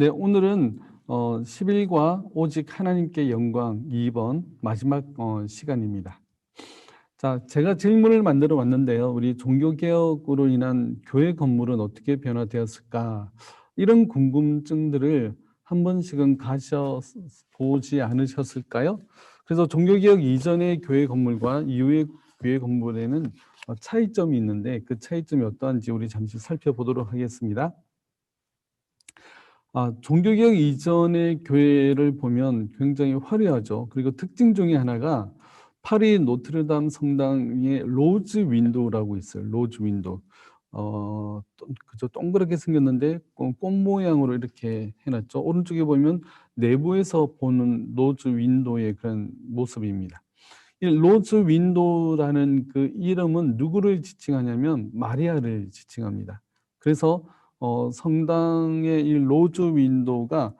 네, 오늘은 10일과 오직 하나님께 영광 2번 마지막 시간입니다. 자, 제가 질문을 만들어 왔는데요. 우리 종교개혁으로 인한 교회 건물은 어떻게 변화되었을까? 이런 궁금증들을 한 번씩은 가셔보지 않으셨을까요? 그래서 종교개혁 이전의 교회 건물과 이후의 교회 건물에는 차이점이 있는데 그 차이점이 어떠한지 우리 잠시 살펴보도록 하겠습니다. 종교개혁 이전의 교회를 보면 굉장히 화려하죠. 그리고 특징 중에 하나가 파리 노트르담 성당의 로즈 윈도우라고 있어요. 로즈 윈도우. 그저 동그랗게 생겼는데 꽃 모양으로 이렇게 해놨죠. 오른쪽에 보면 내부에서 보는 로즈 윈도우의 그런 모습입니다. 이 로즈 윈도우라는 그 이름은 누구를 지칭하냐면 마리아를 지칭합니다. 그래서 성당의 이 로즈 윈도우가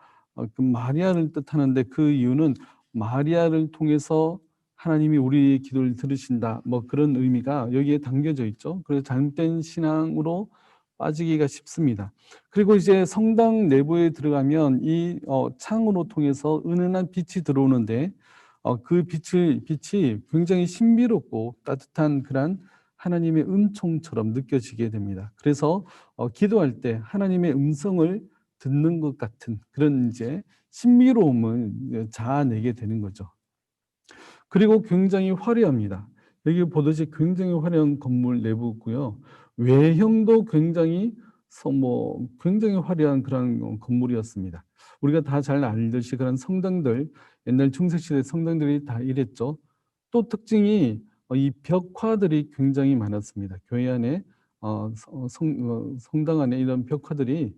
그 마리아를 뜻하는데 그 이유는 마리아를 통해서 하나님이 우리의 기도를 들으신다. 뭐 그런 의미가 여기에 담겨져 있죠. 그래서 잘못된 신앙으로 빠지기가 쉽습니다. 그리고 이제 성당 내부에 들어가면 이 창으로 통해서 은은한 빛이 들어오는데 그 빛이 굉장히 신비롭고 따뜻한 그런 하나님의 은총처럼 느껴지게 됩니다. 그래서 기도할 때 하나님의 음성을 듣는 것 같은 그런 이제 신비로움을 자아내게 되는 거죠. 그리고 굉장히 화려합니다. 여기 보듯이 굉장히 화려한 건물 내부고요. 외형도 굉장히 화려한 그런 건물이었습니다. 우리가 다 잘 알듯이 그런 성당들, 옛날 중세시대 성당들이 다 이랬죠. 또 특징이 이 벽화들이 굉장히 많았습니다. 교회 안에 성당 안에 이런 벽화들이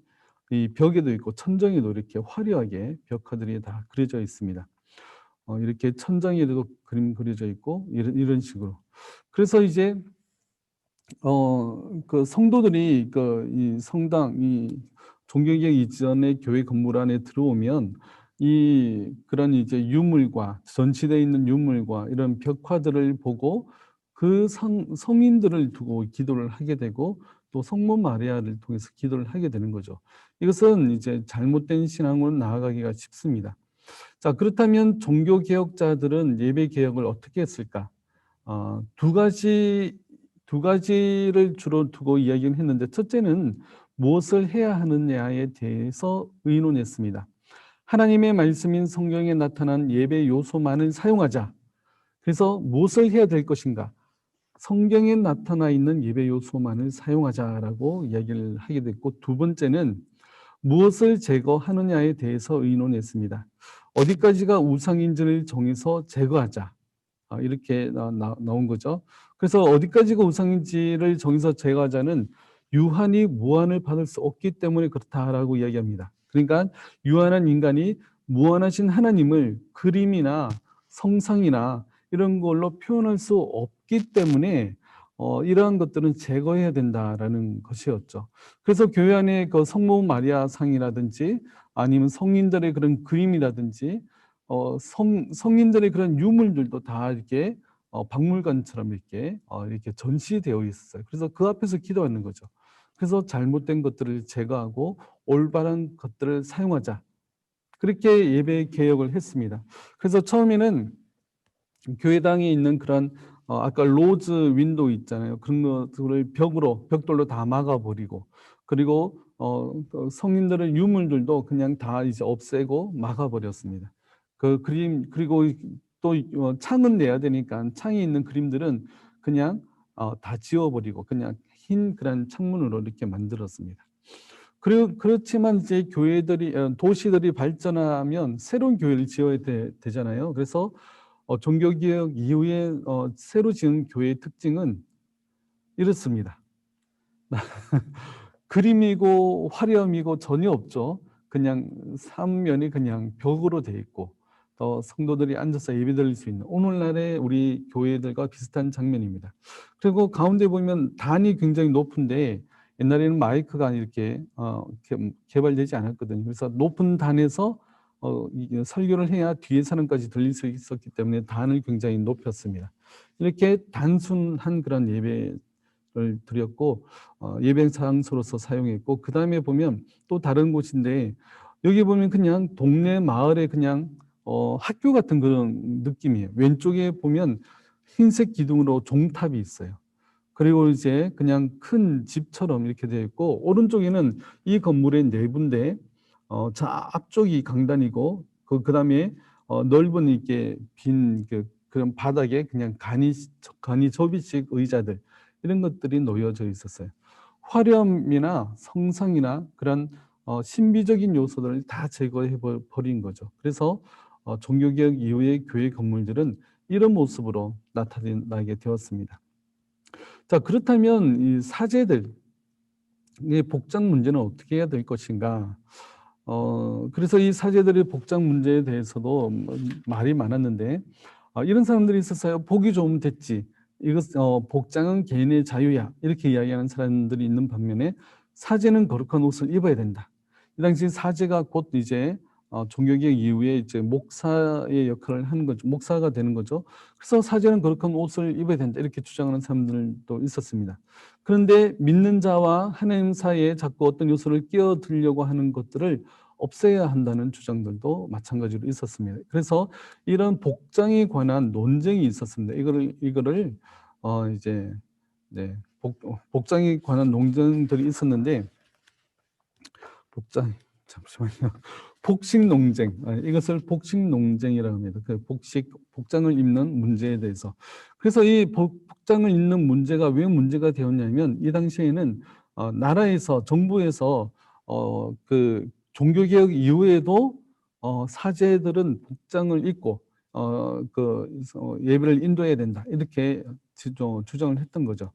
이 벽에도 있고 천정에도 이렇게 화려하게 벽화들이 다 그려져 있습니다. 이렇게 천장에도 그림 그려져 있고 이런 식으로. 그래서 이제 그 성도들이 이 성당 이 종교개혁 이전의 교회 건물 안에 들어오면 그런 이제 유물과 전시되어 있는 유물과 이런 벽화들을 보고 그 성인들을 두고 기도를 하게 되고 또 성모 마리아를 통해서 기도를 하게 되는 거죠. 이것은 이제 잘못된 신앙으로 나아가기가 쉽습니다. 자, 그렇다면 종교 개혁자들은 예배 개혁을 어떻게 했을까? 두 가지를 주로 두고 이야기를 했는데, 첫째는 무엇을 해야 하느냐에 대해서 의논했습니다. 하나님의 말씀인 성경에 나타난 예배 요소만을 사용하자. 그래서 무엇을 해야 될 것인가? 성경에 나타나 있는 예배 요소만을 사용하자라고 이야기를 하게 됐고, 두 번째는 무엇을 제거하느냐에 대해서 의논했습니다. 어디까지가 우상인지를 정해서 제거하자. 이렇게 나온 거죠. 그래서 어디까지가 우상인지를 정해서 제거하자는 유한이 무한을 받을 수 없기 때문에 그렇다라고 이야기합니다. 그러니까 유한한 인간이 무한하신 하나님을 그림이나 성상이나 이런 걸로 표현할 수 없기 때문에 이러한 것들은 제거해야 된다라는 것이었죠. 그래서 교회 안에 그 성모 마리아 상이라든지 아니면 성인들의 그런 그림이라든지 성인들의 그런 유물들도 다 이렇게 박물관처럼 이렇게 전시되어 있었어요. 그래서 그 앞에서 기도하는 거죠. 그래서 잘못된 것들을 제거하고 올바른 것들을 사용하자. 그렇게 예배 개혁을 했습니다. 그래서 처음에는 교회당에 있는 그런 아까 로즈 윈도우 있잖아요. 그런 것들을 벽돌로 다 막아버리고 그리고 그 성인들의 유물들도 그냥 다 이제 없애고 막아버렸습니다. 그 그림 그리고 또 창은 내야 되니까 창에 있는 그림들은 그냥 다 지워버리고 그냥 흰 그런 창문으로 이렇게 만들었습니다. 그리고 그렇지만 이제 도시들이 발전하면 새로운 교회를 지어야 되잖아요. 그래서 종교개혁 이후에 새로 지은 교회의 특징은 이렇습니다. 그림이고 화려함이고 전혀 없죠. 그냥 삼면이 그냥 벽으로 돼 있고 또 성도들이 앉아서 예배드릴 수 있는 오늘날의 우리 교회들과 비슷한 장면입니다. 그리고 가운데 보면 단이 굉장히 높은데 옛날에는 마이크가 이렇게 개발되지 않았거든요. 그래서 높은 단에서 설교를 해야 뒤에 사람까지 들릴 수 있었기 때문에 단을 굉장히 높였습니다. 이렇게 단순한 그런 예배를 드렸고 예배 장소로서 사용했고 그 다음에 보면 또 다른 곳인데 여기 보면 그냥 동네 마을에 그냥 학교 같은 그런 느낌이에요. 왼쪽에 보면 흰색 기둥으로 종탑이 있어요. 그리고 이제 그냥 큰 집처럼 이렇게 되어 있고, 오른쪽에는 이 건물의 내부인데 저 앞쪽이 강단이고, 그다음에 넓은 이렇게 빈 그런 바닥에 그냥 간이 접이식 의자들, 이런 것들이 놓여져 있었어요. 화려함이나 성상이나 그런 신비적인 요소들을 다 제거해 버린 거죠. 그래서 종교개혁 이후의 교회 건물들은 이런 모습으로 나타나게 되었습니다. 자, 그렇다면 이 사제들의 복장 문제는 어떻게 해야 될 것인가? 그래서 이 사제들의 복장 문제에 대해서도 말이 많았는데, 이런 사람들이 있었어요. 복이 좋으면 됐지. 복장은 개인의 자유야. 이렇게 이야기하는 사람들이 있는 반면에, 사제는 거룩한 옷을 입어야 된다. 이 당시 사제가 곧 이제 종교개혁 이후에 이제 목사의 역할을 하는 거죠. 목사가 되는 거죠. 그래서 사제는 거룩한 옷을 입어야 된다. 이렇게 주장하는 사람들도 있었습니다. 그런데 믿는 자와 하나님 사이에 자꾸 어떤 요소를 끼어들려고 하는 것들을 없애야 한다는 주장들도 마찬가지로 있었습니다. 그래서 이런 복장에 관한 논쟁이 있었습니다. 이거를 이제 네, 복장에 관한 논쟁들이 있었는데, 잠시만요. 복식 논쟁. 이것을 복식 논쟁이라고 합니다. 복장을 입는 문제에 대해서. 그래서 이 복장을 입는 문제가 왜 문제가 되었냐면, 이 당시에는 나라에서, 정부에서 그 종교개혁 이후에도 사제들은 복장을 입고 예배를 인도해야 된다. 이렇게 주장을 했던 거죠.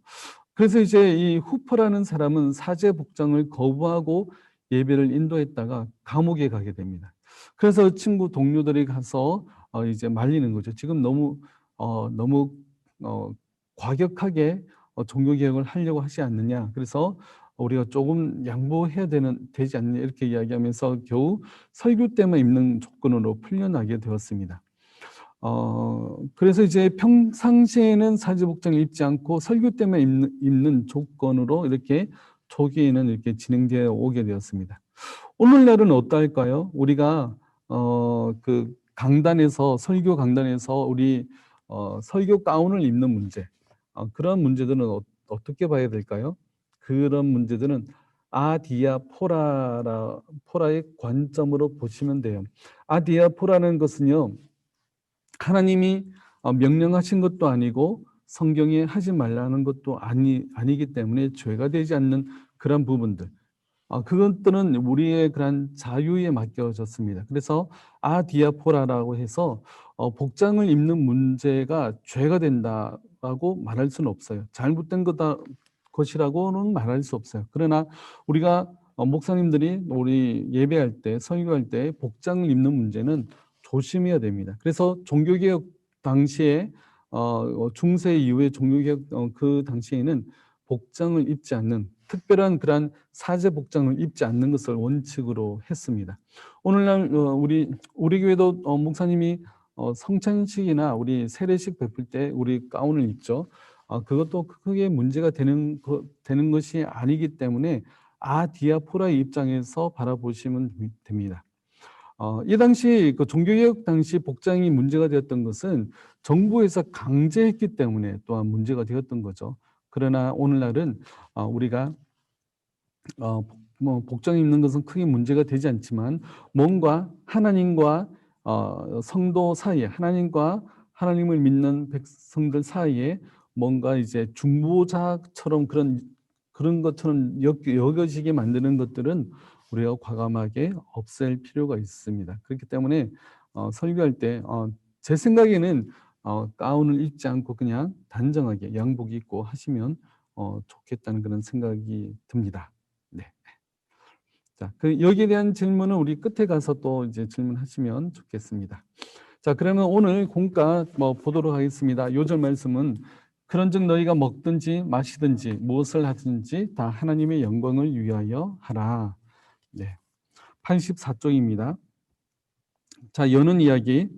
그래서 이제 이 후퍼라는 사람은 사제 복장을 거부하고 예배를 인도했다가 감옥에 가게 됩니다. 그래서 친구 동료들이 가서 이제 말리는 거죠. 지금 너무 과격하게 종교 개혁을 하려고 하지 않느냐. 그래서 우리가 조금 양보해야 되지 않느냐, 이렇게 이야기하면서 겨우 설교 때만 입는 조건으로 풀려나게 되었습니다. 그래서 이제 평상시에는 사제 복장을 입지 않고 설교 때만 입는 조건으로 이렇게 초기에는 이렇게 진행되어 오게 되었습니다. 오늘날은 어떨까요? 우리가 그 설교 강단에서 우리 설교 가운을 입는 문제, 그런 문제들은 어떻게 봐야 될까요? 그런 문제들은 포라의 관점으로 보시면 돼요. 포라는 것은요, 하나님이 명령하신 것도 아니고 성경에 하지 말라는 것도 아니기 때문에 죄가 되지 않는 그런 부분들, 그것들은 우리의 그런 자유에 맡겨졌습니다. 그래서 디아포라라고 해서 복장을 입는 문제가 죄가 된다라고 말할 수는 없어요. 잘못된 것이라고는 말할 수 없어요. 그러나 우리가 목사님들이 우리 예배할 때, 설교할 때 복장을 입는 문제는 조심해야 됩니다. 그래서 종교개혁 당시에 중세 이후에 종교개혁 그 당시에는 복장을 입지 않는, 특별한 그런 사제 복장을 입지 않는 것을 원칙으로 했습니다. 오늘날 우리 교회도 목사님이 성찬식이나 우리 세례식 베풀 때 우리 가운을 입죠. 그것도 크게 문제가 되는 것이 아니기 때문에 디아포라의 입장에서 바라보시면 됩니다. 이 당시 그 종교개혁 당시 복장이 문제가 되었던 것은 정부에서 강제했기 때문에 또한 문제가 되었던 거죠. 그러나 오늘날은 우리가 복장 입는 것은 크게 문제가 되지 않지만, 뭔가 하나님과 성도 사이에, 하나님과 하나님을 믿는 백성들 사이에 뭔가 이제 중보자처럼 그런 것처럼 여겨지게 만드는 것들은 우리가 과감하게 없앨 필요가 있습니다. 그렇기 때문에 설교할 때 제 생각에는 가운을 입지 않고 그냥 단정하게 양복 입고 하시면 좋겠다는 그런 생각이 듭니다. 네. 자, 여기에 대한 질문은 우리 끝에 가서 또 이제 질문하시면 좋겠습니다. 자, 그러면 오늘 공과 보도록 하겠습니다. 요절 말씀은 그런즉 너희가 먹든지 마시든지 무엇을 하든지 다 하나님의 영광을 위하여 하라. 네. 84쪽입니다. 자, 여는 이야기.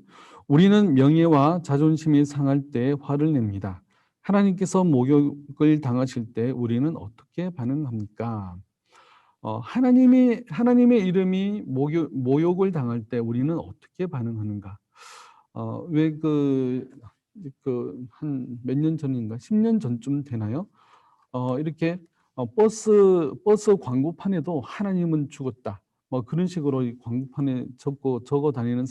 우리는 명예와 자존심이 상할 때 화를 냅니다. 하나님께서 모욕을 당하실 때 우리는 어떻게 반응합니까? 하나님의 이름이 모욕을 당할 때 우리는 어떻게 반응하는가? 왜 한 몇 년 전인가, 10년 전쯤 되나요? 이렇게 버스 광고판에도 하나님은 죽었다, 뭐 그런 식으로 이 광고판에 적어 다니는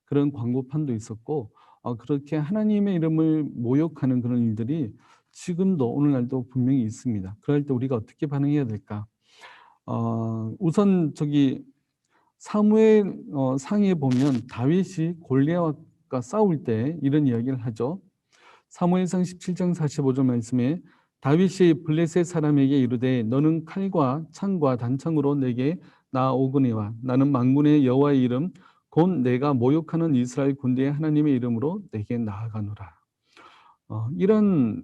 그런 광고판도 있었고, 그렇게 하나님의 이름을 모욕하는 그런 일들이 지금도 오늘날도 분명히 있습니다. 그럴 때 우리가 어떻게 반응해야 될까? 우선 사무엘 상에 보면 다윗이 골리앗과 싸울 때 이런 이야기를 하죠. 사무엘상 17장 45절 말씀에 다윗이 블레셋 사람에게 이르되 너는 칼과 창과 단창으로 내게 나아오거니와 나는 만군의 여호와의 이름 곧 내가 모욕하는 이스라엘 군대의 하나님의 이름으로 내게 나아가노라. 이런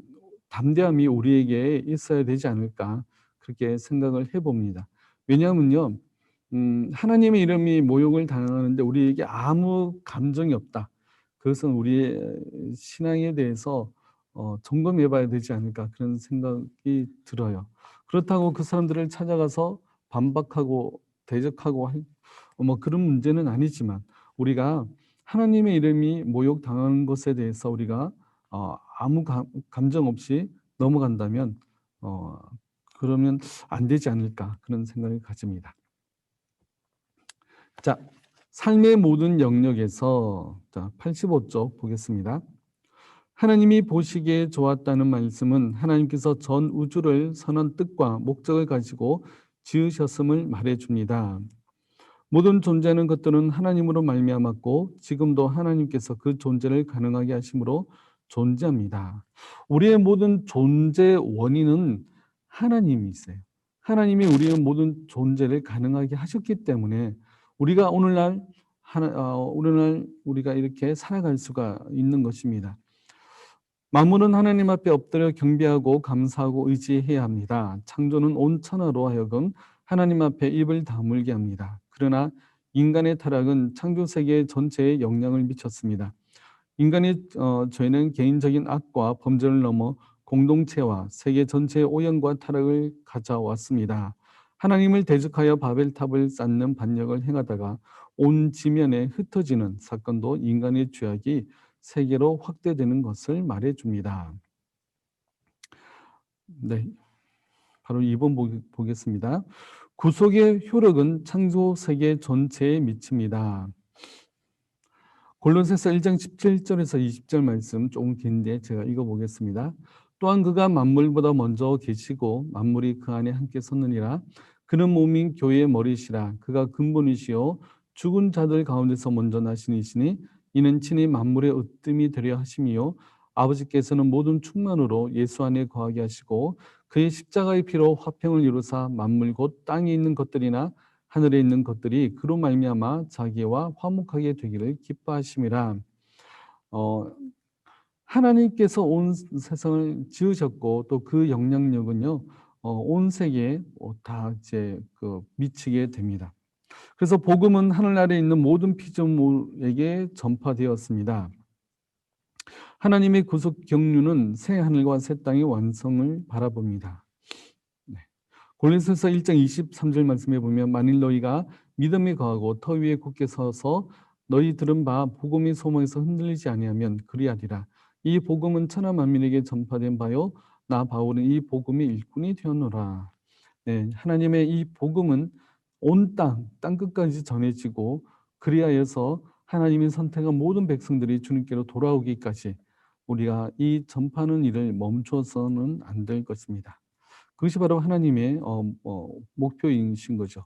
담대함이 우리에게 있어야 되지 않을까, 그렇게 생각을 해봅니다. 왜냐하면요, 하나님의 이름이 모욕을 당하는데 우리에게 아무 감정이 없다. 그것은 우리의 신앙에 대해서 점검해 봐야 되지 않을까, 그런 생각이 들어요. 그렇다고 그 사람들을 찾아가서 반박하고 대적하고 뭐 그런 문제는 아니지만, 우리가 하나님의 이름이 모욕당하는 것에 대해서 우리가 아무 감정 없이 넘어간다면 그러면 안 되지 않을까, 그런 생각을 가집니다. 자, 삶의 모든 영역에서 85쪽 보겠습니다. 하나님이 보시기에 좋았다는 말씀은 하나님께서 전 우주를 선한 뜻과 목적을 가지고 지으셨음을 말해줍니다. 모든 존재하는 것들은 하나님으로 말미암았고 지금도 하나님께서 그 존재를 가능하게 하심으로 존재합니다. 우리의 모든 존재 원인은 하나님이세요. 하나님이 우리의 모든 존재를 가능하게 하셨기 때문에 우리가 오늘날 우리가 이렇게 살아갈 수가 있는 것입니다. 만물은 하나님 앞에 엎드려 경배하고 감사하고 의지해야 합니다. 창조는 온 천하로 하여금 하나님 앞에 입을 다물게 합니다. 그러나 인간의 타락은 창조 세계 전체에 영향을 미쳤습니다. 인간의 죄는 개인적인 악과 범죄를 넘어 공동체와 세계 전체의 오염과 타락을 가져왔습니다. 하나님을 대적하여 바벨탑을 쌓는 반역을 행하다가 온 지면에 흩어지는 사건도 인간의 죄악이 세계로 확대되는 것을 말해줍니다. 네, 바로 2번 보겠습니다. 구속의 효력은 창조 세계 전체에 미칩니다. 골로새서 1장 17절에서 20절 말씀 조금 긴데 제가 읽어보겠습니다. 또한 그가 만물보다 먼저 계시고 만물이 그 안에 함께 섰느니라. 그는 몸인 교회의 머리시라. 그가 근본이시요 죽은 자들 가운데서 먼저 나신 이시니 이는 친히 만물의 으뜸이 되려 하심이요 아버지께서는 모든 충만으로 예수 안에 거하게 하시고 그의 십자가의 피로 화평을 이루사 만물 곧 땅에 있는 것들이나 하늘에 있는 것들이 그로 말미암아 자기와 화목하게 되기를 기뻐하심이라. 하나님께서 온 세상을 지으셨고 또 그 영향력은요, 온 세계에 다 이제 미치게 됩니다. 그래서 복음은 하늘 아래 있는 모든 피조물에게 전파되었습니다. 하나님의 구속 경륜은 새 하늘과 새 땅의 완성을 바라봅니다. 네. 골로새서 1장 23절 말씀에 보면 만일 너희가 믿음이 거하고 터 위에 굳게 서서 너희 들은 바 복음이 소망에서 흔들리지 아니하면 그리하리라. 이 복음은 천하 만민에게 전파된 바요 나 바울은 이 복음의 일꾼이 되었노라. 네, 하나님의 이 복음은 온 땅 끝까지 전해지고 그리하여서 하나님이 선택한 모든 백성들이 주님께로 돌아오기까지 우리가 이 전파하는 일을 멈춰서는 안 될 것입니다. 그것이 바로 하나님의 목표이신 거죠.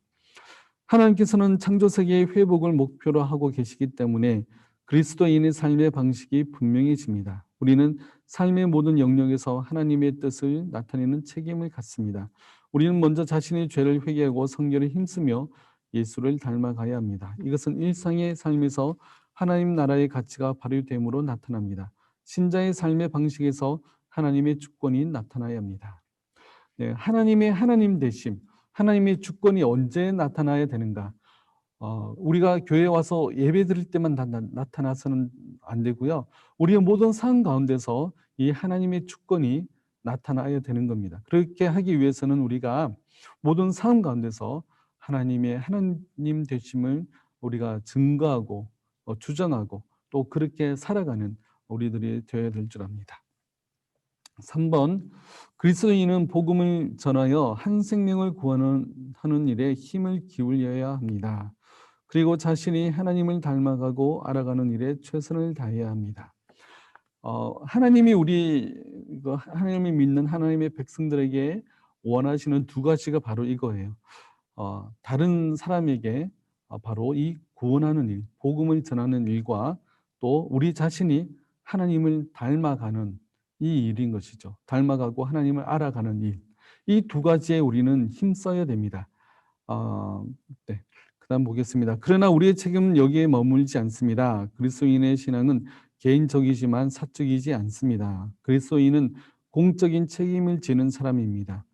하나님께서는 창조 세계의 회복을 목표로 하고 계시기 때문에 그리스도인의 삶의 방식이 분명해집니다. 우리는 삶의 모든 영역에서 하나님의 뜻을 나타내는 책임을 갖습니다. 우리는 먼저 자신의 죄를 회개하고 성결에 힘쓰며 예수를 닮아가야 합니다. 이것은 일상의 삶에서 하나님 나라의 가치가 발휘됨으로 나타납니다. 신자의 삶의 방식에서 하나님의 주권이 나타나야 합니다. 네, 하나님의 하나님 되심, 하나님의 주권이 언제 나타나야 되는가? 우리가 교회에 와서 예배 드릴 때만 나타나서는 안 되고요. 우리의 모든 삶 가운데서 이 하나님의 주권이 나타나야 되는 겁니다. 그렇게 하기 위해서는 우리가 모든 삶 가운데서 하나님의 하나님 되심을 우리가 증거하고 주장하고 또 그렇게 살아가는 우리들이 되어야 될 줄 압니다. 3번, 그리스도인은 복음을 전하여 한 생명을 구원하는 일에 힘을 기울여야 합니다. 그리고 자신이 하나님을 닮아가고 알아가는 일에 최선을 다해야 합니다. 하나님이 하나님이 믿는 하나님의 백성들에게 원하시는 두 가지가 바로 이거예요. 다른 사람에게 바로 이 구원하는 일, 복음을 전하는 일과 또 우리 자신이 하나님을 닮아가는 이 일인 것이죠. 닮아가고 하나님을 알아가는 일. 이 두 가지에 우리는 힘써야 됩니다. 네. 그다음 보겠습니다. 그러나 우리의 책임은 여기에 머물지 않습니다. 그리스도인의 신앙은 개인적이지만 사적이지 않습니다. 그리스도인은 공적인 책임을 지는 사람입니다.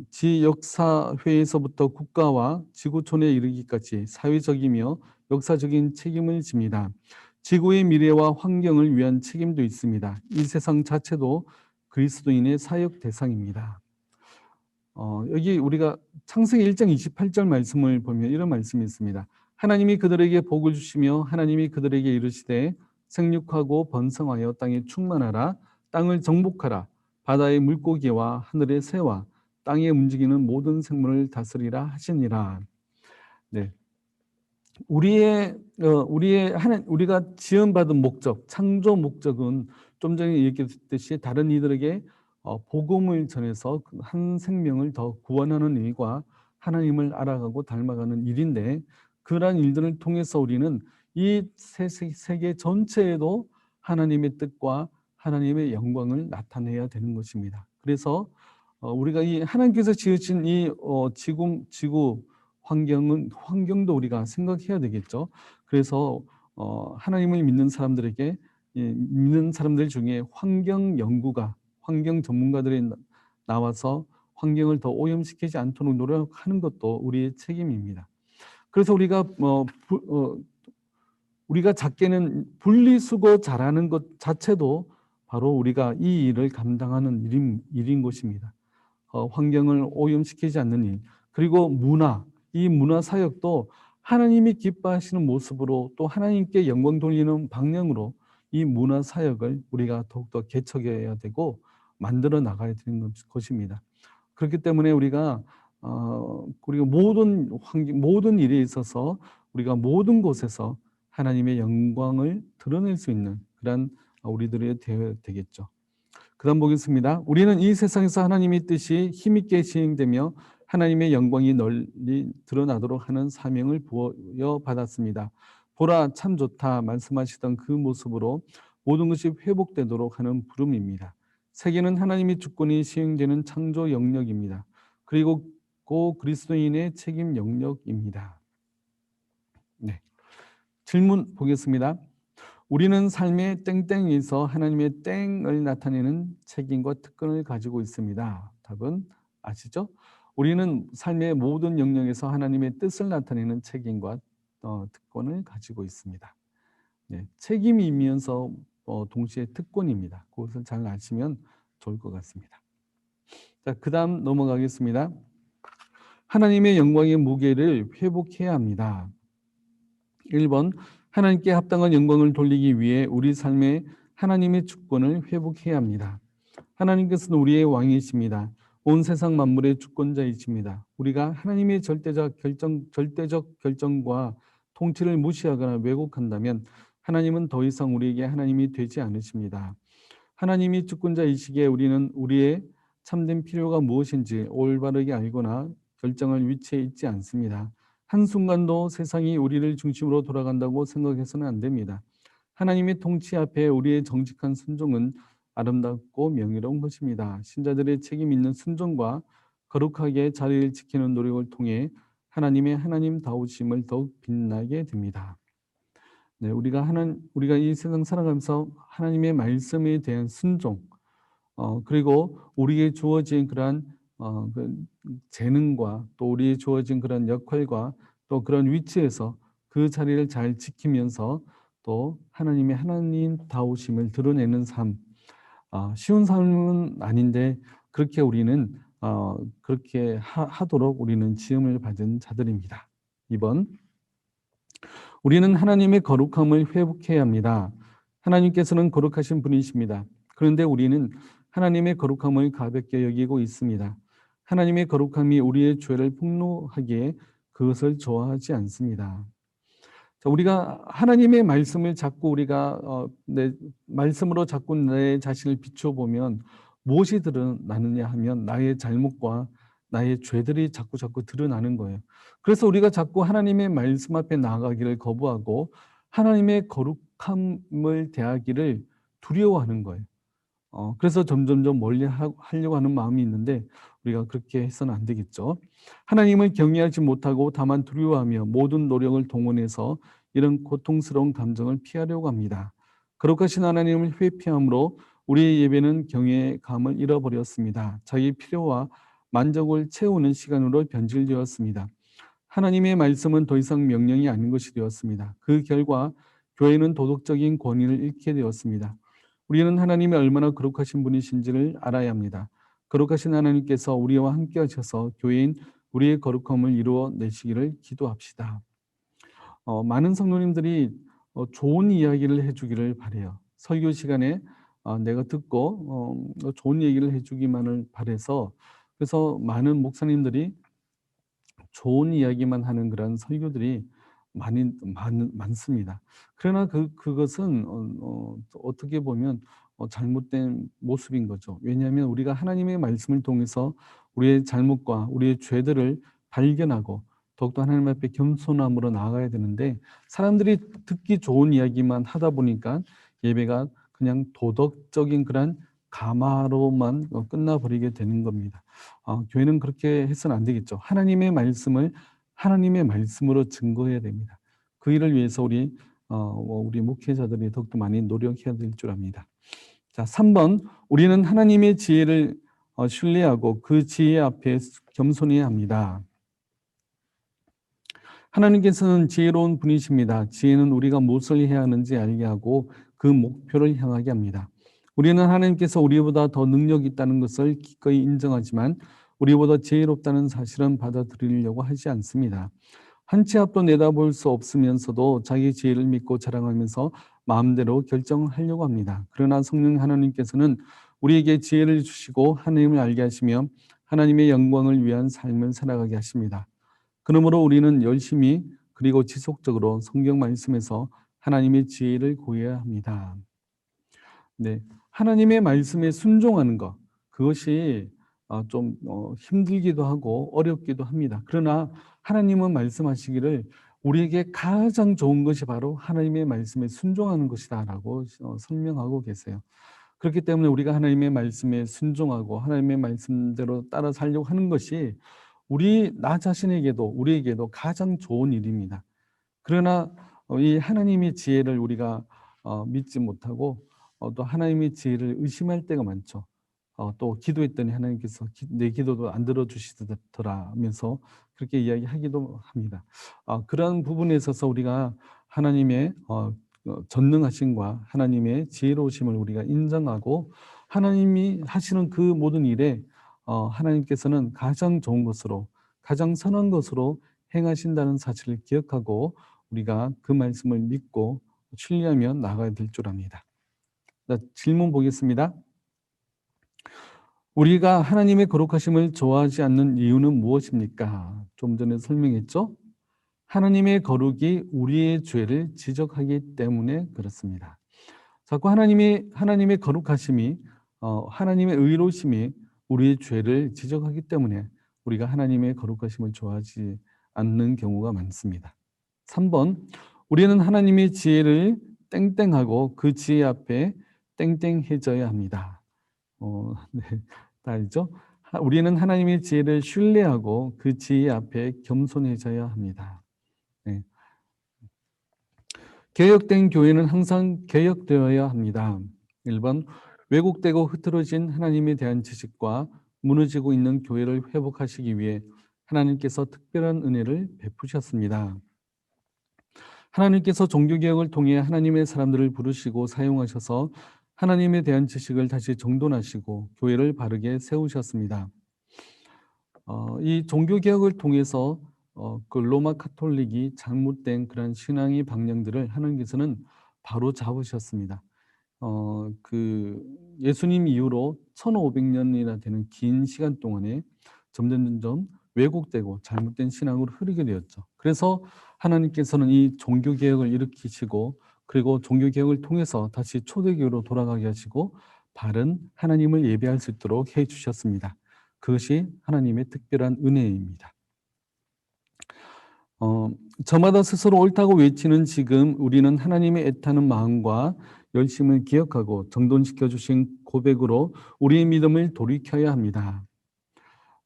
지역사회에서부터 국가와 지구촌에 이르기까지 사회적이며 역사적인 책임을 집니다. 지구의 미래와 환경을 위한 책임도 있습니다. 이 세상 자체도 그리스도인의 사역 대상입니다. 여기 우리가 창세기 1장 28절 말씀을 보면 이런 말씀이 있습니다. 하나님이 그들에게 복을 주시며 하나님이 그들에게 이르시되 생육하고 번성하여 땅에 충만하라, 땅을 정복하라, 바다의 물고기와 하늘의 새와 땅에 움직이는 모든 생물을 다스리라 하시니라. 네. 우리가 지음받은 목적, 창조 목적은 좀 전에 얘기했듯이 다른 이들에게 복음을 전해서 한 생명을 더 구원하는 일과 하나님을 알아가고 닮아가는 일인데, 그러한 일들을 통해서 우리는 이 세계 전체에도 하나님의 뜻과 하나님의 영광을 나타내야 되는 것입니다. 그래서 우리가 이 하나님께서 지으신 이 지구 환경도 우리가 생각해야 되겠죠. 그래서 하나님을 믿는 사람들에게, 믿는 사람들 중에 환경 전문가들이 나와서 환경을 더 오염시키지 않도록 노력하는 것도 우리의 책임입니다. 그래서 우리가 작게는 분리수거 잘하는 것 자체도 바로 우리가 이 일을 감당하는 일인 것입니다. 환경을 오염시키지 않는 일, 그리고 이 문화 사역도 하나님이 기뻐하시는 모습으로 또 하나님께 영광 돌리는 방향으로 이 문화 사역을 우리가 더욱더 개척해야 되고 만들어 나가야 되는 것입니다. 그렇기 때문에 우리가 모든 일에 있어서 우리가 모든 곳에서 하나님의 영광을 드러낼 수 있는 그런 우리들이 되어야 되겠죠. 그다음 보겠습니다. 우리는 이 세상에서 하나님의 뜻이 힘있게 시행되며 하나님의 영광이 널리 드러나도록 하는 사명을 부여받았습니다. 보라 참 좋다 말씀하시던 그 모습으로 모든 것이 회복되도록 하는 부름입니다. 세계는 하나님의 주권이 시행되는 창조 영역입니다. 그리고 그리스도인의 책임 영역입니다. 네. 질문 보겠습니다. 우리는 삶의 땡땡에서 하나님의 땡을 나타내는 책임과 특권을 가지고 있습니다. 답은 아시죠? 우리는 삶의 모든 영역에서 하나님의 뜻을 나타내는 책임과 특권을 가지고 있습니다. 네, 책임이면서 동시에 특권입니다. 그것을 잘 아시면 좋을 것 같습니다. 자, 그다음 넘어가겠습니다. 하나님의 영광의 무게를 회복해야 합니다. 1번, 하나님께 합당한 영광을 돌리기 위해 우리 삶에 하나님의 주권을 회복해야 합니다. 하나님께서는 우리의 왕이십니다. 온 세상 만물의 주권자이십니다. 우리가 하나님의 절대적 결정과 통치를 무시하거나 왜곡한다면 하나님은 더 이상 우리에게 하나님이 되지 않으십니다. 하나님이 주권자이시기에 우리는 우리의 참된 필요가 무엇인지 올바르게 알거나 결정할 위치에 있지 않습니다. 한순간도 세상이 우리를 중심으로 돌아간다고 생각해서는 안 됩니다. 하나님의 통치 앞에 우리의 정직한 순종은 아름답고 명예로운 것입니다. 신자들의 책임 있는 순종과 거룩하게 자리를 지키는 노력을 통해 하나님의 하나님다우심을 더욱 빛나게 됩니다. 네, 우리가 이 세상 살아가면서 하나님의 말씀에 대한 순종, 그리고 우리에게 주어진 그러한 그 재능과 또 우리에게 주어진 그런 역할과 또 그런 위치에서 그 자리를 잘 지키면서 또 하나님의 하나님다우심을 드러내는 삶, 쉬운 삶은 아닌데 그렇게 우리는 그렇게 하도록 우리는 지음을 받은 자들입니다. 2번, 우리는 하나님의 거룩함을 회복해야 합니다. 하나님께서는 거룩하신 분이십니다. 그런데 우리는 하나님의 거룩함을 가볍게 여기고 있습니다. 하나님의 거룩함이 우리의 죄를 폭로하기에 그것을 좋아하지 않습니다. 자, 우리가 하나님의 말씀을 자꾸 우리가 내 말씀으로 자꾸 내 자신을 비춰보면 무엇이 드러나느냐 하면 나의 잘못과 나의 죄들이 자꾸 드러나는 거예요. 그래서 우리가 자꾸 하나님의 말씀 앞에 나아가기를 거부하고 하나님의 거룩함을 대하기를 두려워하는 거예요. 그래서 점점점 멀리 하려고 하는 마음이 있는데 우리가 그렇게 해서는 안 되겠죠. 하나님을 경외하지 못하고 다만 두려워하며 모든 노력을 동원해서 이런 고통스러운 감정을 피하려고 합니다. 거룩하신 하나님을 회피함으로 우리의 예배는 경외감을 잃어버렸습니다. 자기 필요와 만족을 채우는 시간으로 변질되었습니다. 하나님의 말씀은 더 이상 명령이 아닌 것이 되었습니다. 그 결과 교회는 도덕적인 권위를 잃게 되었습니다. 우리는 하나님이 얼마나 거룩하신 분이신지를 알아야 합니다. 거룩하신 하나님께서 우리와 함께 하셔서 교회인 우리의 거룩함을 이루어 내시기를 기도합시다. 많은 성도님들이 좋은 이야기를 해주기를 바래요. 설교 시간에 내가 듣고 좋은 얘기를 해주기만을 바래서 그래서 많은 목사님들이 좋은 이야기만 하는 그런 설교들이 많습니다. 그러나 그것은 어떻게 보면 잘못된 모습인 거죠. 왜냐하면 우리가 하나님의 말씀을 통해서 우리의 잘못과 우리의 죄들을 발견하고 더욱더 하나님 앞에 겸손함으로 나아가야 되는데 사람들이 듣기 좋은 이야기만 하다 보니까 예배가 그냥 도덕적인 그런 가마로만 끝나버리게 되는 겁니다. 교회는 그렇게 해서는 안 되겠죠. 하나님의 말씀을 하나님의 말씀으로 증거해야 됩니다. 그 일을 위해서 우리 목회자들이 더욱더 많이 노력해야 될 줄 압니다. 자, 3번, 우리는 하나님의 지혜를 신뢰하고 그 지혜 앞에 겸손해야 합니다. 하나님께서는 지혜로운 분이십니다. 지혜는 우리가 무엇을 해야 하는지 알게 하고 그 목표를 향하게 합니다. 우리는 하나님께서 우리보다 더 능력이 있다는 것을 기꺼이 인정하지만 우리보다 지혜롭다는 사실은 받아들이려고 하지 않습니다. 한 치 앞도 내다볼 수 없으면서도 자기 지혜를 믿고 자랑하면서 마음대로 결정하려고 합니다. 그러나 성령 하나님께서는 우리에게 지혜를 주시고 하나님을 알게 하시며 하나님의 영광을 위한 삶을 살아가게 하십니다. 그러므로 우리는 열심히 그리고 지속적으로 성경 말씀에서 하나님의 지혜를 구해야 합니다. 네, 하나님의 말씀에 순종하는 것, 그것이 좀 힘들기도 하고 어렵기도 합니다. 그러나 하나님은 말씀하시기를 우리에게 가장 좋은 것이 바로 하나님의 말씀에 순종하는 것이다라고 설명하고 계세요. 그렇기 때문에 우리가 하나님의 말씀에 순종하고 하나님의 말씀대로 따라 살려고 하는 것이 나 자신에게도 우리에게도 가장 좋은 일입니다. 그러나 이 하나님의 지혜를 우리가 믿지 못하고 또 하나님의 지혜를 의심할 때가 많죠. 또 기도했더니 하나님께서 내 기도도 안 들어주시더라 하면서 그렇게 이야기하기도 합니다. 그런 부분에 있어서 우리가 하나님의 전능하심과 하나님의 지혜로우심을 우리가 인정하고 하나님이 하시는 그 모든 일에 하나님께서는 가장 좋은 것으로 가장 선한 것으로 행하신다는 사실을 기억하고 우리가 그 말씀을 믿고 신뢰하며 나가야 될 줄 압니다. 질문 보겠습니다. 우리가 하나님의 거룩하심을 좋아하지 않는 이유는 무엇입니까? 좀 전에 설명했죠? 하나님의 거룩이 우리의 죄를 지적하기 때문에 그렇습니다. 자꾸 하나님의 거룩하심이 하나님의 의로우심이 우리의 죄를 지적하기 때문에 우리가 하나님의 거룩하심을 좋아하지 않는 경우가 많습니다. 3번, 우리는 하나님의 지혜를 땡땡하고 그 지혜 앞에 땡땡해져야 합니다. 네, 다 알죠? 우리는 하나님의 지혜를 신뢰하고 그 지혜 앞에 겸손해져야 합니다. 네. 개혁된 교회는 항상 개혁되어야 합니다. 1번, 왜곡되고 흐트러진 하나님에 대한 지식과 무너지고 있는 교회를 회복하시기 위해 하나님께서 특별한 은혜를 베푸셨습니다. 하나님께서 종교개혁을 통해 하나님의 사람들을 부르시고 사용하셔서 하나님에 대한 지식을 다시 정돈하시고 교회를 바르게 세우셨습니다. 이 종교개혁을 통해서 그 로마 카톨릭이 잘못된 그런 신앙의 방향들을 하나님께서는 바로 잡으셨습니다. 그 예수님 이후로 1500년이나 되는 긴 시간 동안에 점점 왜곡되고 잘못된 신앙으로 흐르게 되었죠. 그래서 하나님께서는 이 종교개혁을 일으키시고 그리고 종교개혁을 통해서 다시 초대교회로 돌아가게 하시고 바른 하나님을 예배할 수 있도록 해 주셨습니다. 그것이 하나님의 특별한 은혜입니다. 저마다 스스로 옳다고 외치는 지금 우리는 하나님의 애타는 마음과 열심을 기억하고 정돈시켜 주신 고백으로 우리의 믿음을 돌이켜야 합니다.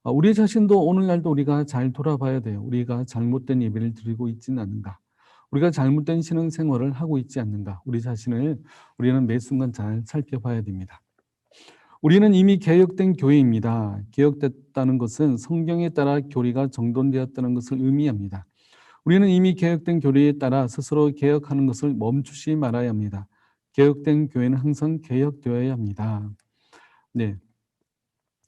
우리 자신도 오늘날도 우리가 잘 돌아봐야 돼요. 우리가 잘못된 예배를 드리고 있지는 않는가? 우리가 잘못된 신앙생활을 하고 있지 않는가? 우리 자신을 우리는 매 순간 잘 살펴봐야 됩니다. 우리는 이미 개혁된 교회입니다. 개혁됐다는 것은 성경에 따라 교리가 정돈되었다는 것을 의미합니다. 우리는 이미 개혁된 교리에 따라 스스로 개혁하는 것을 멈추지 말아야 합니다. 개혁된 교회는 항상 개혁되어야 합니다. 네.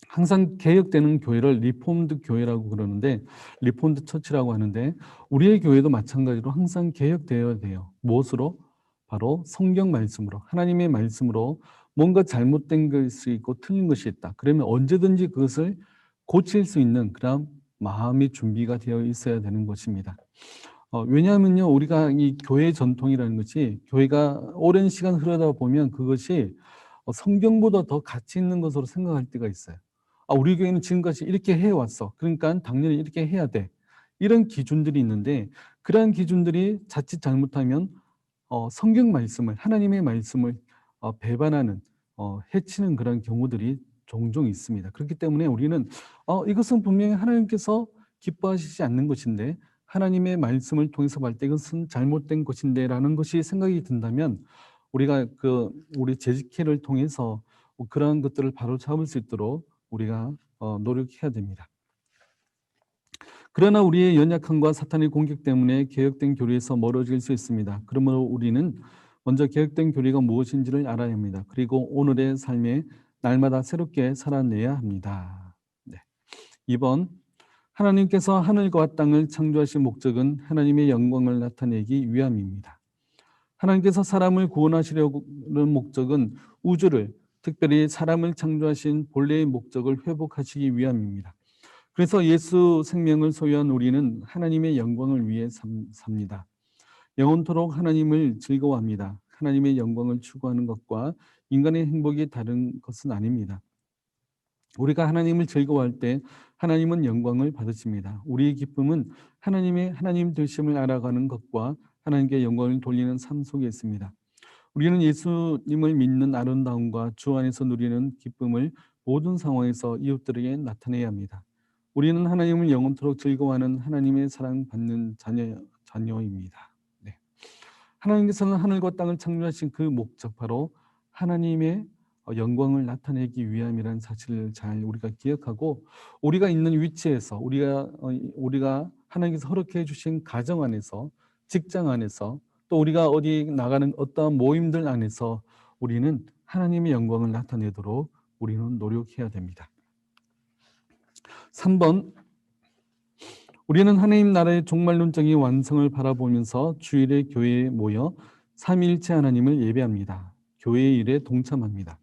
항상 개혁되는 교회를 리폼드 교회라고 그러는데, 리폼드 처치라고 하는데, 우리의 교회도 마찬가지로 항상 개혁되어야 돼요. 무엇으로? 바로 성경 말씀으로, 하나님의 말씀으로 뭔가 잘못된 것이 있고 틀린 것이 있다. 그러면 언제든지 그것을 고칠 수 있는 그런 마음의 준비가 되어 있어야 되는 것입니다. 왜냐하면요, 우리가 이 교회 전통이라는 것이 교회가 오랜 시간 흐르다 보면 그것이 성경보다 더 가치 있는 것으로 생각할 때가 있어요. 우리 교회는 지금까지 이렇게 해왔어. 그러니까 당연히 이렇게 해야 돼. 이런 기준들이 있는데 그러한 기준들이 자칫 잘못하면 성경 말씀을, 하나님의 말씀을 배반하는, 해치는 그런 경우들이 종종 있습니다. 그렇기 때문에 우리는 이것은 분명히 하나님께서 기뻐하시지 않는 것인데 하나님의 말씀을 통해서 볼 때 이것은 잘못된 것인데라는 것이 생각이 든다면 우리가 우리 재직회를 통해서 그러한 것들을 바로 잡을 수 있도록 우리가 노력해야 됩니다. 그러나 우리의 연약함과 사탄의 공격 때문에 개혁된 교리에서 멀어질 수 있습니다. 그러므로 우리는 먼저 개혁된 교리가 무엇인지를 알아야 합니다. 그리고 오늘의 삶에 날마다 새롭게 살아내야 합니다. 네. 2번, 하나님께서 하늘과 땅을 창조하신 목적은 하나님의 영광을 나타내기 위함입니다. 하나님께서 사람을 구원하시려는 목적은 우주를, 특별히 사람을 창조하신 본래의 목적을 회복하시기 위함입니다. 그래서 예수 생명을 소유한 우리는 하나님의 영광을 위해 삽니다. 영원토록 하나님을 즐거워합니다. 하나님의 영광을 추구하는 것과 인간의 행복이 다른 것은 아닙니다. 우리가 하나님을 즐거워할 때 하나님은 영광을 받으십니다. 우리의 기쁨은 하나님 되심을 알아가는 것과 하나님께 영광을 돌리는 삶 속에 있습니다. 우리는 예수님을 믿는 아름다움과 주 안에서 누리는 기쁨을 모든 상황에서 이웃들에게 나타내야 합니다. 우리는 하나님을 영원토록 즐거워하는 하나님의 사랑받는 자녀입니다. 네. 하나님께서는 하늘과 땅을 창조하신 그 목적, 바로 하나님의 영광을 나타내기 위함이라는 사실을 잘 우리가 기억하고 우리가 있는 위치에서 우리가 하나님께서 허락해 주신 가정 안에서, 직장 안에서, 또 우리가 어디 나가는 어떠한 모임들 안에서 우리는 하나님의 영광을 나타내도록 우리는 노력해야 됩니다. 3번, 우리는 하나님 나라의 종말론적인 완성을 바라보면서 주일에 교회에 모여 삼위일체 하나님을 예배합니다. 교회의 일에 동참합니다.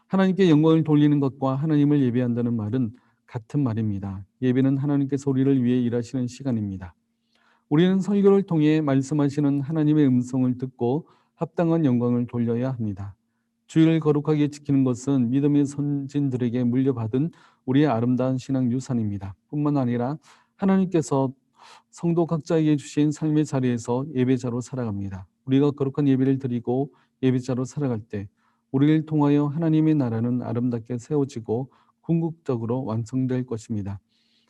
하나님께 영광을 돌리는 것과 하나님을 예배한다는 말은 같은 말입니다. 예배는 하나님께서 우리를 위해 일하시는 시간입니다. 우리는 설교를 통해 말씀하시는 하나님의 음성을 듣고 합당한 영광을 돌려야 합니다. 주일을 거룩하게 지키는 것은 믿음의 선진들에게 물려받은 우리의 아름다운 신앙 유산입니다. 뿐만 아니라 하나님께서 성도 각자에게 주신 삶의 자리에서 예배자로 살아갑니다. 우리가 거룩한 예배를 드리고 예배자로 살아갈 때 우리를 통하여 하나님의 나라는 아름답게 세워지고 궁극적으로 완성될 것입니다.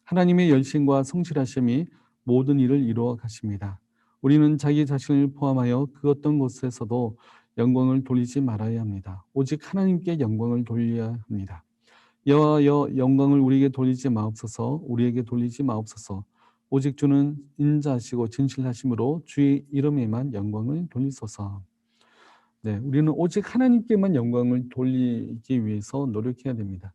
하나님의 열심과 성실하심이 모든 일을 이루어 가십니다. 우리는 자기 자신을 포함하여 그 어떤 곳에서도 영광을 돌리지 말아야 합니다. 오직 하나님께 영광을 돌려야 합니다. 여호와여, 영광을 우리에게 돌리지 마옵소서. 우리에게 돌리지 마옵소서. 오직 주는 인자하시고 진실하심으로 주의 이름에만 영광을 돌리소서. 네, 우리는 오직 하나님께만 영광을 돌리기 위해서 노력해야 됩니다.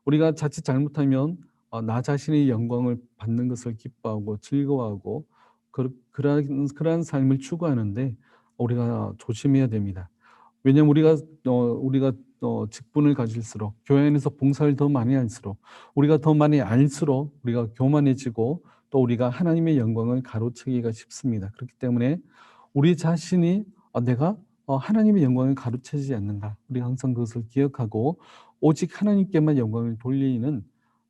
우리가 자칫 잘못하면 나 자신의 영광을 받는 것을 기뻐하고 즐거워하고 그러한 삶을 추구하는데 우리가 조심해야 됩니다. 왜냐하면 우리가 직분을 가질수록 교회 안에서 봉사를 더 많이 할수록 우리가 더 많이 알수록 우리가 교만해지고 또 우리가 하나님의 영광을 가로채기가 쉽습니다. 그렇기 때문에 우리 자신이 내가 하나님의 영광을 가로채지 않는가. 우리가 항상 그것을 기억하고 오직 하나님께만 영광을 돌리는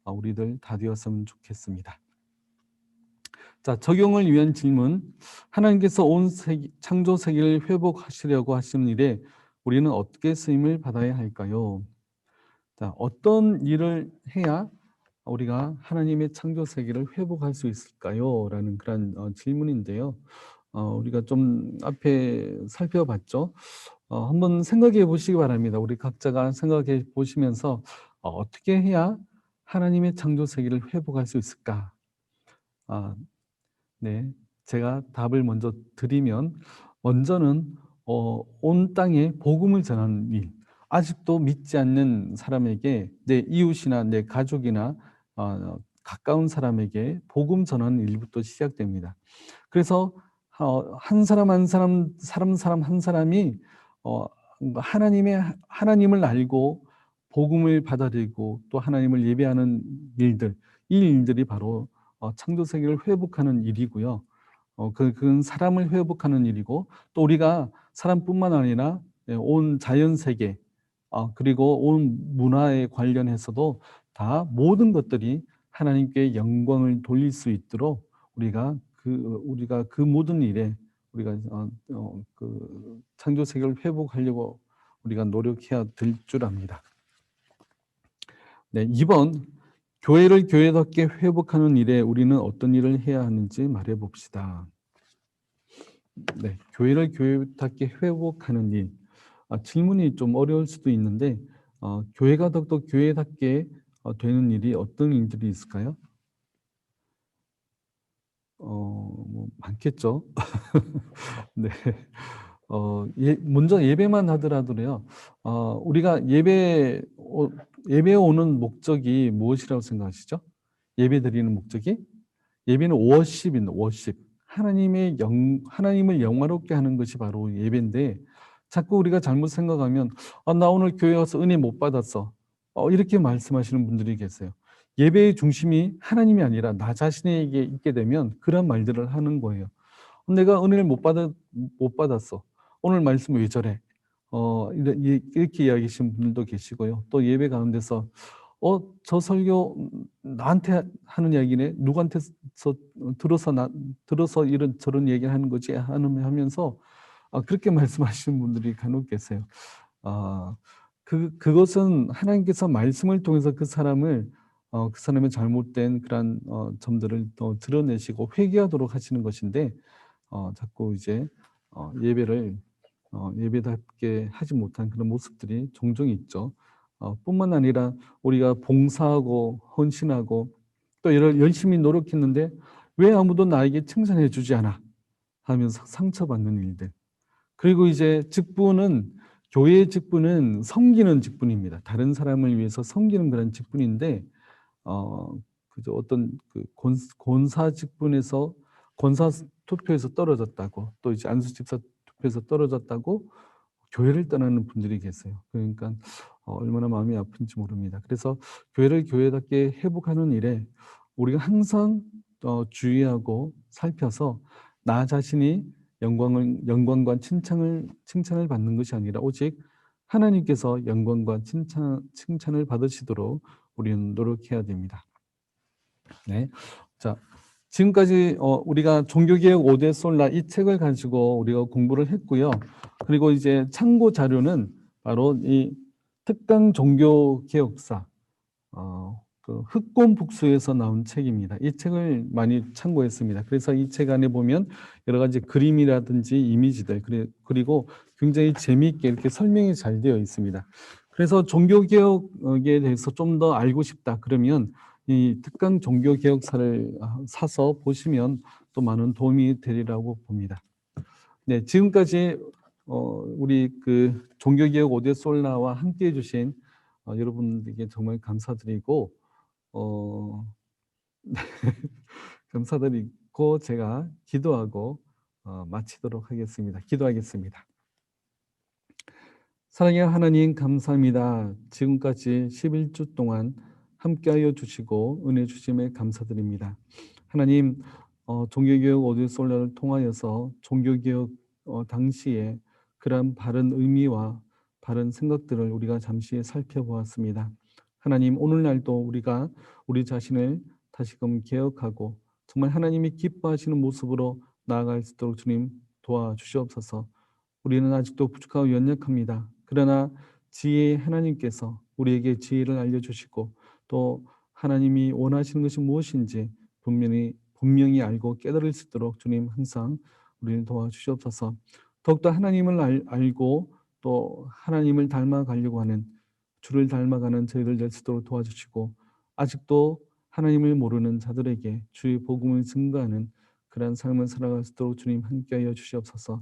우리들 다 되었으면 좋겠습니다. 자, 적용을 위한 질문. 하나님께서 온 창조 세계를 회복하시려고 하시는 일에 우리는 어떻게 쓰임을 받아야 할까요? 자, 어떤 일을 해야 우리가 하나님의 창조 세계를 회복할 수 있을까요? 라는 그런 질문인데요. 우리가 좀 앞에 살펴봤죠. 한번 생각해 보시기 바랍니다. 우리 각자가 생각해 보시면서 어떻게 해야 하나님의 창조 세계를 회복할 수 있을까? 네, 제가 답을 먼저 드리면 먼저는 온 땅에 복음을 전하는 일, 아직도 믿지 않는 사람에게 내 이웃이나 내 가족이나 가까운 사람에게 복음 전하는 일부터 시작됩니다. 그래서 한 사람 한 사람 한 사람이 하나님을 알고 복음을 받아들이고 또 하나님을 예배하는 일들, 이 일들이 바로 창조 세계를 회복하는 일이고요. 그건 사람을 회복하는 일이고 또 우리가 사람뿐만 아니라 온 자연 세계 그리고 온 문화에 관련해서도 다 모든 것들이 하나님께 영광을 돌릴 수 있도록 우리가 그 모든 일에 우리가 그 창조 세계를 회복하려고 우리가 노력해야 될 줄 압니다. 네, 2번 교회를 교회답게 회복하는 일에 우리는 어떤 일을 해야 하는지 말해 봅시다. 네, 교회를 교회답게 회복하는 일. 질문이 좀 어려울 수도 있는데 교회가 더욱더 교회답게 되는 일이 어떤 일들이 있을까요? 뭐 많겠죠. 네. 먼저 예배만 하더라도요. 우리가 예배에 오는 목적이 무엇이라고 생각하시죠? 예배 드리는 목적이? 예배는 워십입니다. 워십. 하나님을 영화롭게 하는 것이 바로 예배인데 자꾸 우리가 잘못 생각하면 나 오늘 교회 와서 은혜 못 받았어. 이렇게 말씀하시는 분들이 계세요. 예배의 중심이 하나님이 아니라 나 자신에게 있게 되면 그런 말들을 하는 거예요. 내가 은혜를 못 받았어. 오늘 말씀 왜 저래? 이렇게 이야기하시는 분들도 계시고요. 또 예배 가운데서 저 설교 나한테 하는 이야기네. 누구한테서 들어서 이런 저런 얘기를 하는 거지 하면서 그렇게 말씀하시는 분들이 간혹 계세요. 그것은 하나님께서 말씀을 통해서 그 사람의 잘못된 그런 점들을 또 드러내시고 회개하도록 하시는 것인데 자꾸 이제 예배를 예배답게 하지 못한 그런 모습들이 종종 있죠. 뿐만 아니라 우리가 봉사하고 헌신하고 또 열심히 노력했는데 왜 아무도 나에게 칭찬해 주지 않아 하면서 상처받는 일들. 그리고 이제 교회의 직분은 섬기는 직분입니다. 다른 사람을 위해서 섬기는 그런 직분인데 그저 어떤 권사 직분에서 권사 투표에서 떨어졌다고 또 이제 안수 집사 투표에서 떨어졌다고 교회를 떠나는 분들이 계세요. 그러니까 얼마나 마음이 아픈지 모릅니다. 그래서 교회를 교회답게 회복하는 일에 우리가 항상 주의하고 살펴서 나 자신이 영광과 칭찬을 받는 것이 아니라 오직 하나님께서 영광과 칭찬을 받으시도록 우리는 노력해야 됩니다. 네. 자, 지금까지 우리가 종교개혁 5대 솔라 이 책을 가지고 우리가 공부를 했고요. 그리고 이제 참고 자료는 바로 이 특강 종교개혁사 그 흑곰북수에서 나온 책입니다. 이 책을 많이 참고했습니다. 그래서 이 책 안에 보면 여러 가지 그림이라든지 이미지들 그리고 굉장히 재미있게 이렇게 설명이 잘 되어 있습니다. 그래서 종교개혁에 대해서 좀 더 알고 싶다 그러면 이 특강 종교개혁사를 사서 보시면 또 많은 도움이 되리라고 봅니다. 네, 지금까지 우리 그 종교개혁 오데솔라와 함께 해주신 여러분들에게 정말 감사드리고 감사드리고 제가 기도하고 마치도록 하겠습니다. 기도하겠습니다. 사랑의 하나님 감사합니다. 지금까지 11주 동안 함께하여 주시고 은혜 주심에 감사드립니다. 하나님 종교개혁 오데솔라를 통하여서 종교개혁 당시에 그러한 바른 의미와 바른 생각들을 우리가 잠시 살펴보았습니다. 하나님 오늘날도 우리가 우리 자신을 다시금 개혁하고 정말 하나님이 기뻐하시는 모습으로 나아갈 수 있도록 주님 도와주시옵소서. 우리는 아직도 부족하고 연약합니다. 그러나 지혜의 하나님께서 우리에게 지혜를 알려주시고 또 하나님이 원하시는 것이 무엇인지 분명히 알고 깨달을 수 있도록 주님 항상 우리를 도와주시옵소서. 더욱더 하나님을 알고 또 하나님을 닮아가려고 하는 주를 닮아가는 저희들 될 수 있도록 도와주시고 아직도 하나님을 모르는 자들에게 주의 복음을 증거하는 그러한 삶을 살아갈 수 있도록 주님 함께하여 주시옵소서.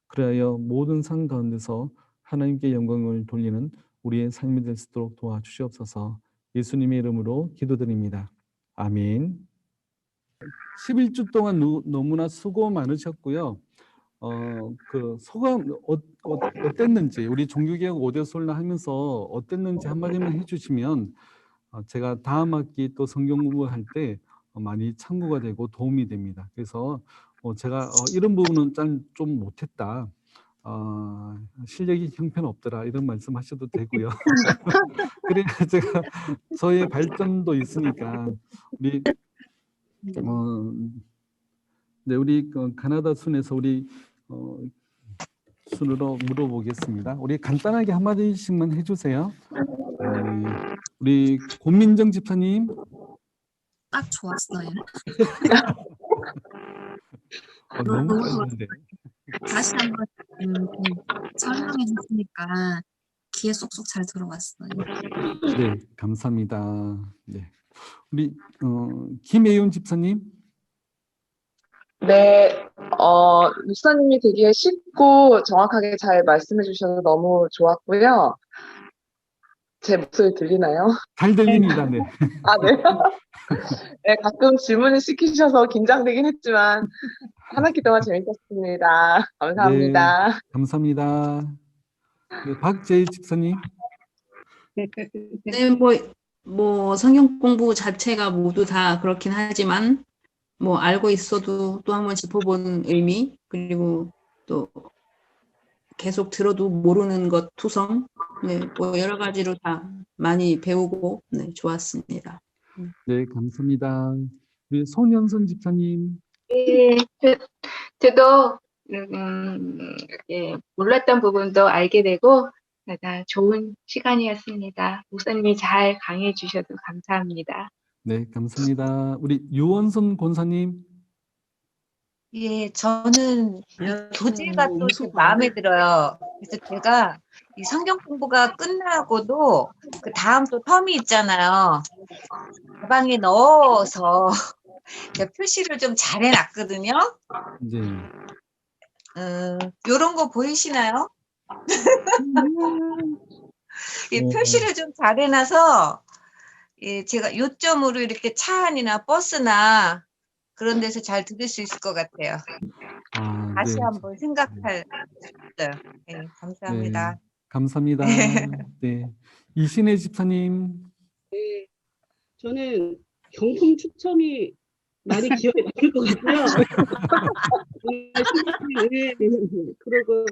그리하여 모든 상 가운데서 하나님께 영광을 돌리는 우리의 삶이 될 수 있도록 도와주시옵소서. 예수님의 이름으로 기도드립니다. 아멘. 11주 동안 너무나 수고 많으셨고요. 그 소감 어땠는지 우리 종교개혁 오데솔라 하면서 어땠는지 한마디만 해주시면 제가 다음 학기 또 성경 공부할 때 많이 참고가 되고 도움이 됩니다. 그래서 제가 이런 부분은 좀 못했다. 실력이 형편없더라 이런 말씀하셔도 되고요. 그러니까 제가 저의 발전도 있으니까 우리 네, 우리 가나다 순에서 우리 순으로 물어보겠습니다. 우리 간단하게 한마디씩만 해주세요. 우리 고민정 집사님. 딱 좋았어요. 너무 좋은데. 다시 한번 설명해 주시니까 귀에 쏙쏙 잘 들어왔어요. 네, 감사합니다. 네, 우리 김혜윤 집사님. 네, 목사님이 되게 쉽고 정확하게 잘 말씀해 주셔서 너무 좋았고요. 제 목소리 들리나요? 잘 들립니다. 네. 아, 네. 네, 가끔 질문을 시키셔서 긴장되긴 했지만 한 학기 동안 재밌었습니다. 감사합니다. 네, 감사합니다. 네, 박재희 집사님. 네, 뭐 성경 공부 자체가 모두 다 그렇긴 하지만 뭐 알고 있어도 또 한번 짚어보는 의미, 그리고 또 계속 들어도 모르는 것 투성, 네, 뭐 여러 가지로 다 많이 배우고 네, 좋았습니다. 네, 감사합니다. 우리 손현선 집사님. 네, 저도 이렇게 몰랐던 부분도 알게 되고 다 좋은 시간이었습니다. 목사님이 잘 강의해 주셔서 감사합니다. 네, 감사합니다. 우리 유원선 권사님. 예, 저는 교재가 또 마음에 들어요. 그래서 제가 이 성경 공부가 끝나고도 그 다음 또 텀이 있잖아요. 가방에 넣어서 표시를 좀 잘 해놨거든요. 네. 요런 거 보이시나요? 이 표시를 좀 잘 해놔서 예, 제가 요점으로 이렇게 차 안이나 버스나 그런 데서 잘 들을 수 있을 것 같아요. 다시 네. 한번 생각할 수 있어요. 네, 감사합니다. 네, 감사합니다. 네, 이신혜 집사님. 네, 저는 경품 추첨이 많이 기억에 남을 것 같고요. 네, 그리고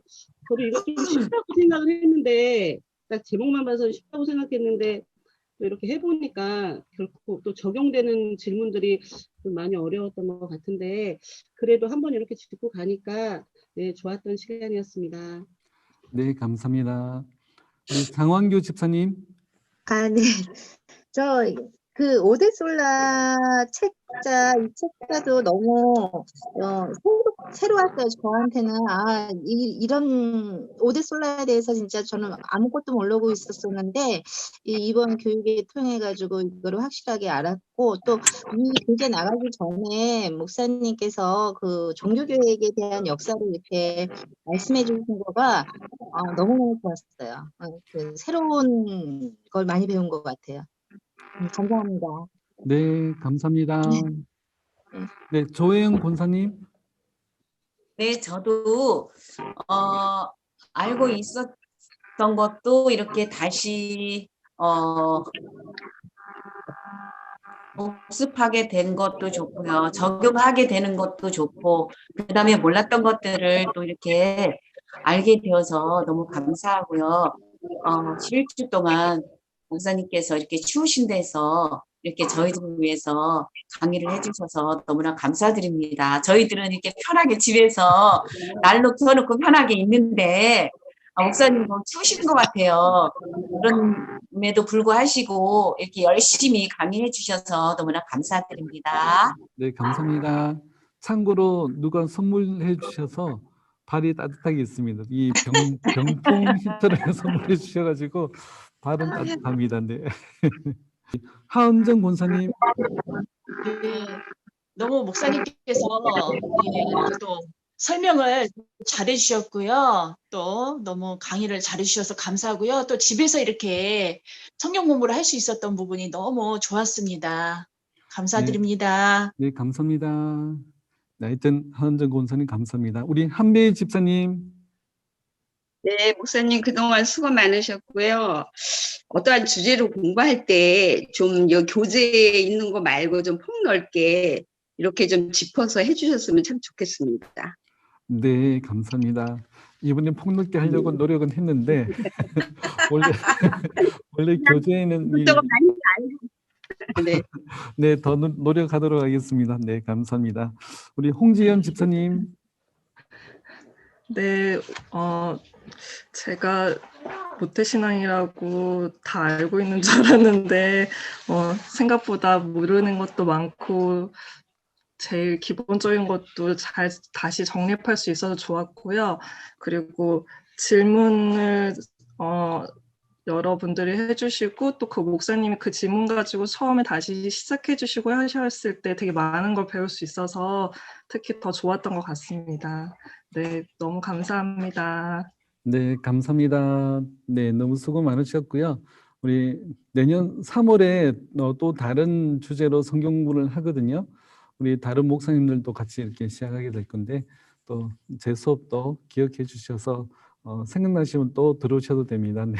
저도 이거 좀 쉽다고 생각을 했는데 딱 제목만 봐서 쉽다고 생각했는데 또 이렇게 해보니까 결코 또 적용되는 질문들이 좀 많이 어려웠던 것 같은데 그래도 한번 이렇게 짚고 가니까 네, 좋았던 시간이었습니다. 네, 감사합니다. 우리 장완교 집사님. 네. 저 그 오데솔라 책자 이 책자도 너무 새로 왔어요. 저한테는 이런 오데솔라에 대해서 진짜 저는 아무것도 모르고 있었었는데 이번 교육을 통해 가지고 이거를 확실하게 알았고 또 이 교재 나가기 전에 목사님께서 그 종교교육에 대한 역사를 이렇게 말씀해 주신 거가 너무너무 좋았어요. 그 새로운 걸 많이 배운 것 같아요. 감사합니다. 네, 감사합니다. 네, 조혜영 권사님. 네, 저도 알고 있었던 것도 이렇게 다시 복습하게 된 것도 좋고요. 적용하게 되는 것도 좋고, 그다음에 몰랐던 것들을 또 이렇게 알게 되어서 너무 감사하고요. 11주 동안 목사님께서 이렇게 추우신 데서 이렇게 저희들을 위해서 강의를 해주셔서 너무나 감사드립니다. 저희들은 이렇게 편하게 집에서 난로 켜놓고 편하게 있는데 목사님 너무 추우신 것 같아요. 그럼에도 불구하시고 이렇게 열심히 강의해 주셔서 너무나 감사드립니다. 네, 감사합니다. 참고로 누가 선물해 주셔서 발이 따뜻하게 있습니다. 이 병풍 히터를 선물해 주셔가지고 발은 따뜻합니다. 네. 하은정 권사님. 네, 너무 목사님께서 또 설명을 잘해 주셨고요. 또 너무 강의를 잘해 주셔서 감사하고요. 또 집에서 이렇게 성경 공부를 할 수 있었던 부분이 너무 좋았습니다. 감사드립니다. 네, 감사합니다. 네, 하여튼 하은정 권사님 감사합니다. 우리 한배희 집사님. 네, 목사님 그동안 수고 많으셨고요. 어떠한 주제로 공부할 때 좀 교재에 있는 거 말고 좀 폭넓게 이렇게 좀 짚어서 해주셨으면 참 좋겠습니다. 네, 감사합니다. 이번에 폭넓게 하려고 노력은 했는데 원래 교재에는 이것저것 많이 알고. 네. 네, 더 노력하도록 하겠습니다. 네, 감사합니다. 우리 홍지연 집사님. 네, 제가 모태신앙이라고 다 알고 있는 줄 알았는데 생각보다 모르는 것도 많고 제일 기본적인 것도 잘 다시 정립할 수 있어서 좋았고요. 그리고 질문을 여러분들이 해주시고 또 그 목사님이 그 질문 가지고 처음에 다시 시작해 주시고 하셨을 때 되게 많은 걸 배울 수 있어서 특히 더 좋았던 것 같습니다. 네, 너무 감사합니다. 네, 감사합니다. 네, 너무 수고 많으셨고요. 우리 내년 3월에 또 다른 주제로 성경 공부를 하거든요. 우리 다른 목사님들도 같이 이렇게 시작하게 될 건데 또 제 수업도 기억해 주셔서 생각나시면 또 들어오셔도 됩니다. 네.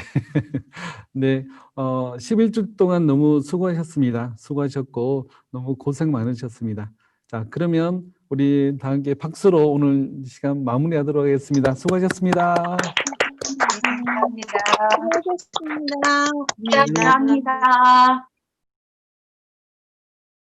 네, 11주 동안 너무 수고하셨습니다. 수고하셨고 너무 고생 많으셨습니다. 자, 그러면 우리 다 함께 박수로 오늘 시간 마무리하도록 하겠습니다. 수고하셨습니다. 감사합니다. 수고하셨습니다. 감사합니다.